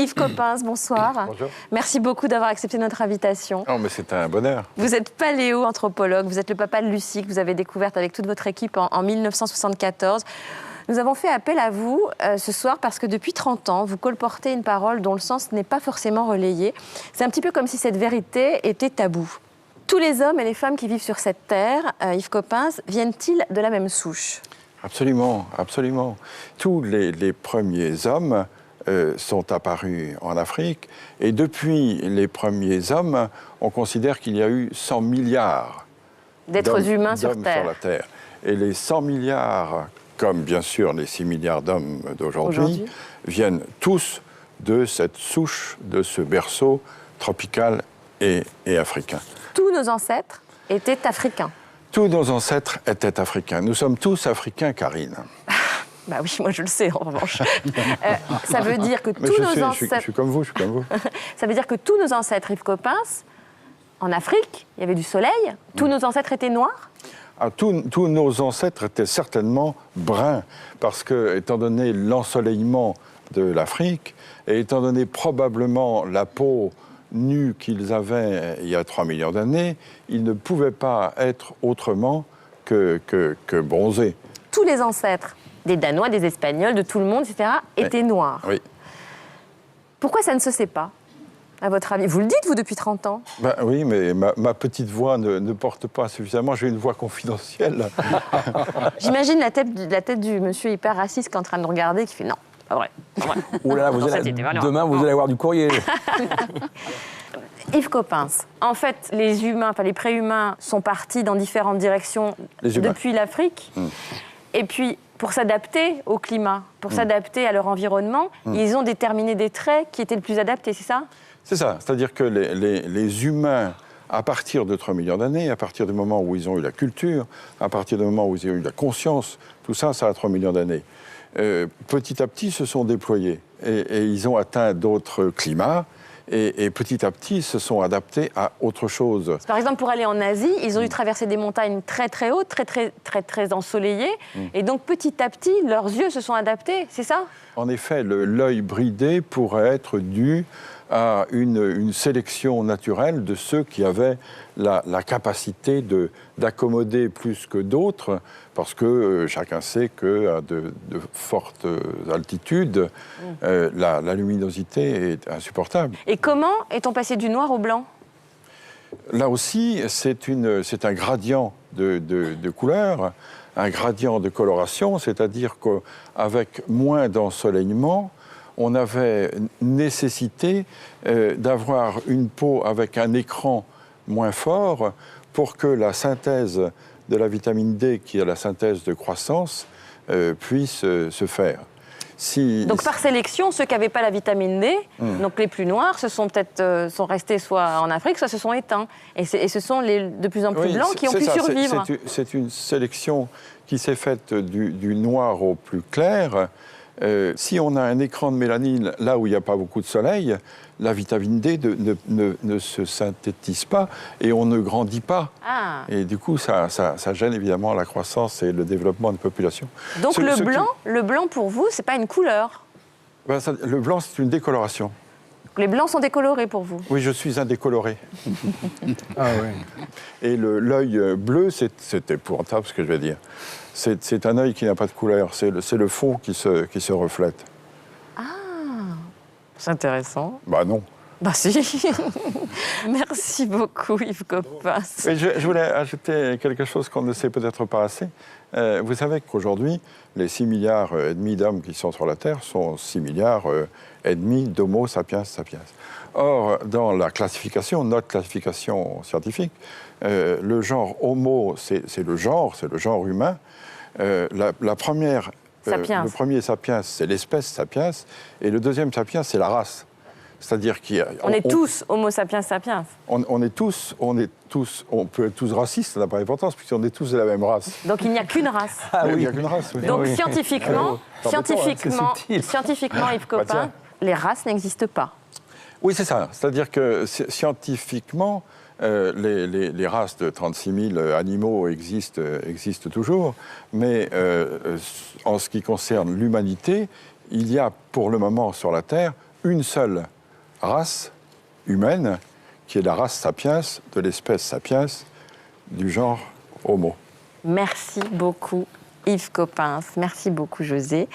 Yves Coppens, bonsoir. Bonjour. Merci beaucoup d'avoir accepté notre invitation. Oh, mais c'est un bonheur. Vous êtes paléo-anthropologue, vous êtes le papa de Lucie, que vous avez découverte avec toute votre équipe en 1974. Nous avons fait appel à vous ce soir parce que depuis 30 ans, vous colportez une parole dont le sens n'est pas forcément relayé. C'est un petit peu comme si cette vérité était taboue. Tous les hommes et les femmes qui vivent sur cette terre, Yves Coppens, viennent-ils de la même souche ? Absolument, absolument. Tous les premiers hommes sont apparus en Afrique. Et depuis les premiers hommes, on considère qu'il y a eu 100 milliards d'êtres humains sur la Terre. Et les 100 milliards, comme bien sûr les 6 milliards d'hommes d'aujourd'hui, viennent tous de cette souche, de ce berceau tropical et africain. Tous nos ancêtres étaient africains. Tous nos ancêtres étaient africains. Nous sommes tous africains, Karine. Bah oui, moi je le sais en revanche. Ça veut dire que tous nos ancêtres... Je suis comme vous, Ça veut dire que tous nos ancêtres, Yves Coppens, en Afrique, il y avait du soleil, tous nos ancêtres étaient noirs ? Tous nos ancêtres étaient certainement bruns, parce que, étant donné l'ensoleillement de l'Afrique, et étant donné probablement la peau nus qu'ils avaient il y a 3 millions d'années, ils ne pouvaient pas être autrement que bronzés. Tous les ancêtres, des Danois, des Espagnols, de tout le monde, etc., étaient noirs. Oui. Pourquoi ça ne se sait pas, à votre avis ? Vous le dites, vous, depuis 30 ans ? Oui, mais ma petite voix ne porte pas suffisamment. J'ai une voix confidentielle. J'imagine la tête du monsieur hyper raciste qui est en train de regarder, qui fait non. Pas vrai. Ouh là, demain, vous allez avoir du courrier. Yves Coppens, en fait, les humains, enfin les préhumains, sont partis dans différentes directions depuis l'Afrique. Et puis, pour s'adapter au climat, pour s'adapter à leur environnement, ils ont déterminé des traits qui étaient le plus adaptés, c'est ça ? C'est ça. C'est-à-dire que les humains, à partir de 3 millions d'années, à partir du moment où ils ont eu la culture, à partir du moment où ils ont eu la conscience, tout ça, ça a 3 millions d'années. Petit à petit se sont déployés et ils ont atteint d'autres climats et petit à petit se sont adaptés à autre chose. Par exemple, pour aller en Asie, ils ont dû traverser des montagnes très très hautes, très ensoleillées, et donc petit à petit, leurs yeux se sont adaptés, c'est ça ? En effet, l'œil bridé pourrait être dû à une sélection naturelle de ceux qui avaient la capacité d'accommoder plus que d'autres, parce que chacun sait qu'à de fortes altitudes, la luminosité est insupportable. Et comment est-on passé du noir au blanc ? Là aussi, c'est un gradient de couleur, un gradient de coloration, c'est-à-dire qu'avec moins d'ensoleillement, on avait nécessité d'avoir une peau avec un écran moins fort pour que la synthèse de la vitamine D, qui est la synthèse de croissance, puisse se faire. Donc par sélection, ceux qui n'avaient pas la vitamine D, donc les plus noirs, sont restés soit en Afrique, soit se sont éteints. Et ce sont les de plus en plus blancs qui ont pu survivre. C'est une sélection qui s'est faite du noir au plus clair. Si on a un écran de mélanine là où il n'y a pas beaucoup de soleil, la vitamine D ne se synthétise pas et on ne grandit pas. Et du coup, ça gêne évidemment la croissance et le développement de population. Donc le blanc pour vous, c'est pas une couleur ? Le blanc, c'est une décoloration. Les blancs sont décolorés pour vous ? Oui, je suis un décoloré. Ah oui. Et l'œil bleu, c'est épouvantable ce que je vais dire. C'est un œil qui n'a pas de couleur, c'est le fond qui se reflète. Ah, c'est intéressant. Bah non. Bah si. Merci beaucoup Yves Coppens. Et je voulais ajouter quelque chose qu'on ne sait peut-être pas assez. Vous savez qu'aujourd'hui, les 6 milliards et demi d'hommes qui sont sur la Terre sont 6 milliards et demi d'Homo sapiens sapiens. Or, dans la classification, notre classification scientifique, le genre Homo, c'est le genre humain. Le premier sapiens, c'est l'espèce sapiens, et le deuxième sapiens, c'est la race. C'est-à-dire qu'on est tous Homo sapiens sapiens. On peut être tous racistes, ça n'a pas d'importance, puisqu'on est tous de la même race. Donc il n'y a qu'une race. Il n'y a qu'une race, oui. Donc scientifiquement, Yves Coppens, les races n'existent pas. Oui, c'est ça. C'est-à-dire que scientifiquement, les races de 36 000 animaux existent toujours, mais en ce qui concerne l'humanité, il y a pour le moment sur la Terre une seule race humaine, qui est la race sapiens, de l'espèce sapiens, du genre Homo. Merci beaucoup Yves Coppens, merci beaucoup José.